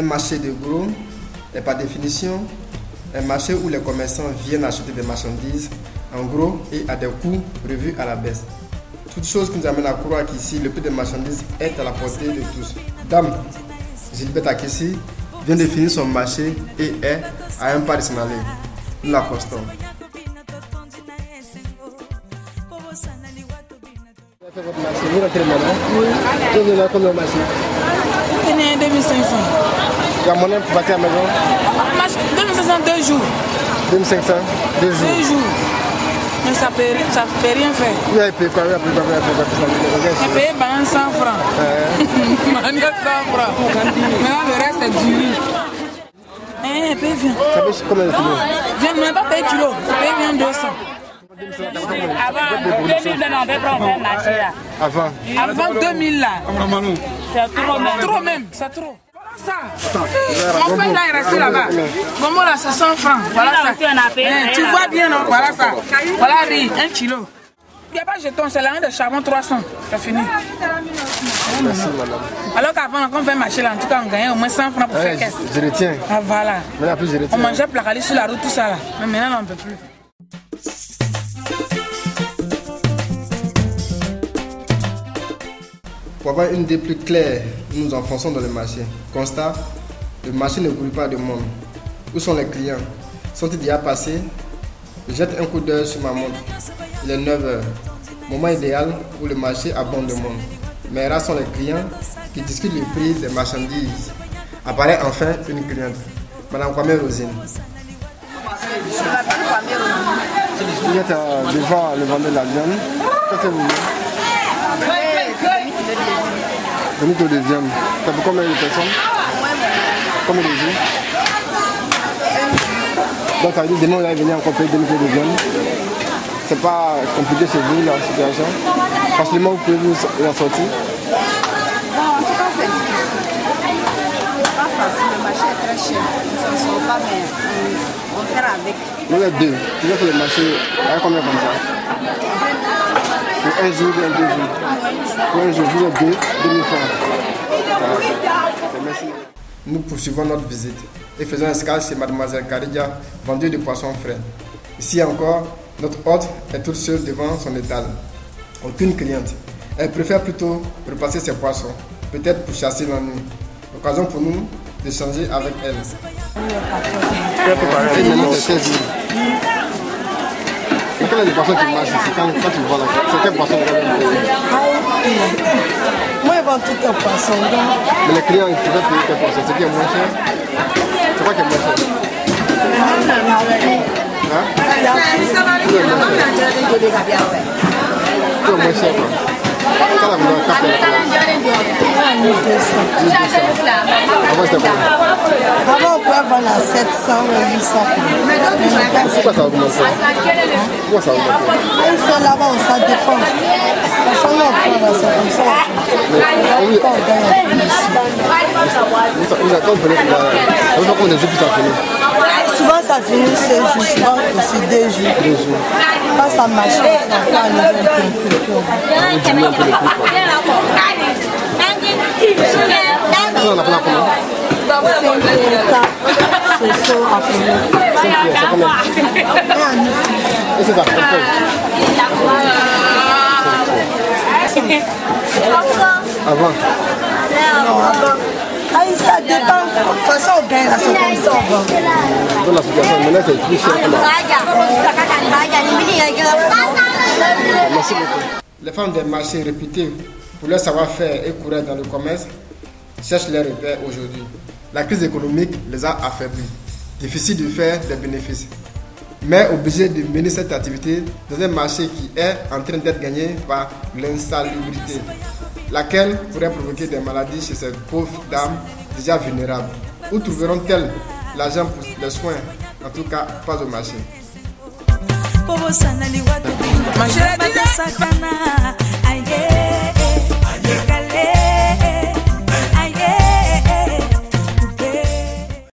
Un marché de gros est par définition un marché où les commerçants viennent acheter des marchandises en gros et à des coûts revus à la baisse. Toute chose qui nous amène à croire qu'ici, le prix des marchandises est à la portée de tous. Dame Gilbert Akessi vient de finir son marché et est à un pas de s'en aller. Nous l'accostons. Vous avez fait votre marché, vous rentrez maintenant? Oui. Vous venez combien au marché? 2500. La monnaie pour partir à la maison? 2500, 2 jours. 2500, 2 jours. 2 jours. Mais ça peut rien faire. Vous avez payé quoi? J'ai payé 100 francs. 100 francs. Maintenant le reste c'est du riz. Paye viens. Ça fait combien de kilos? Viens, mais pas payer kilo. Paye viens 200. Avant 2000, on peut prendre un marché là. Avant 2000 là. C'est trop même. Trop même, c'est trop. Ça. Mon frère là est resté là-bas. Maman là c'est 100 francs. Voilà ça. Tu vois bien non? Voilà ça. Voilà riz, 1 kilo. Il n'y a pas de jeton, c'est la main de charbon 300. C'est fini. Merci madame. Alors qu'avant, quand on fait marcher là, en tout cas, on gagnait au moins 100 francs pour faire caisse. Je retiens. Ah voilà. Maintenant, plus je retiens. On mangeait placali sur la route, tout ça là. Mais maintenant, on ne peut plus. Pour avoir une idée plus claire, nous nous enfonçons dans le marché. Constat, le marché ne brûle pas de monde. Où sont les clients? Sont-ils déjà passés? Je jette un coup d'œil sur ma montre. Il est 9h. Moment idéal où le marché abonde de monde. Mais rares sont les clients qui discutent le prix des marchandises. Apparaît enfin une cliente. Madame Kwame Rosine. Je m'appelle Kwame Rosine. Vous êtes devant le vendeur de la viande. Qu'est-ce que vous voulez? Venez au deuxième. Ça fait combien de personnes? Combien de jours? Donc ça veut dire demain on va venir encore payer 2 000 de viande. C'est pas compliqué chez vous la situation? Facilement vous pouvez vous en sortir? Bon, en tout cas c'est difficile. Pas facile, le marché est très cher. On ne s'en sort pas, mais on fait avec. Vous êtes deux. Vous êtes sur le marché avec combien comme ça? Pour un jour ou 2 jours? Pour un jour, vous êtes 2 000 francs. Merci. Nous poursuivons notre visite et faisons escale chez Mademoiselle Karidia, vendeuse de poissons frais. Ici encore, notre hôte est toute seule devant son étal. Aucune cliente. Elle préfère plutôt repasser ses poissons, peut-être pour chasser l'ennui. L'occasion pour nous d'échanger avec elle. Quel est le poisson qui marche ici quand tu vois là? C'est quel poisson? Moi, ils vendent tout un poisson. Mais les clients, ils pourraient payer quel poisson? C'est qui est moins cher? C'est quoi qui est moins cher? Hein? Tout est moins cher quoi. Ça la valeur cap Avant c'était quoi? Avant, on pouvait vendre à 700 ou 800. Pourquoi ça augmente? Pourquoi ça augmente? Ils sont là-bas, ça dépend. Parce qu'on en prend là, c'est comme ça. On gagne un peu ici. Vous attendez pour les jours que ça finit? Souvent, ça finit 6 jours, souvent aussi 2 jours. 2 jours. Quand ça marche, ça fait un peu. Vous diminuez un peu les prix quoi. Ça on a fait comment? 5 c'est ça après. 5 pièces, c'est combien? Et c'est ça, avant? Non, avant. Ça dépend. De toute façon, on gagne, c'est comme ça. Dans la situation, maintenant c'est plus cher que là. Merci beaucoup. Les femmes des marchés réputés pour leur savoir-faire et courir dans le commerce cherchent leurs repères aujourd'hui. La crise économique les a affaiblis. Difficile de faire des bénéfices. Mais obligés de mener cette activité dans un marché qui est en train d'être gagné par l'insalubrité, laquelle pourrait provoquer des maladies chez ces pauvres dames déjà vulnérables. Où trouveront-elles l'argent pour les soins? En tout cas, pas au marché. Marché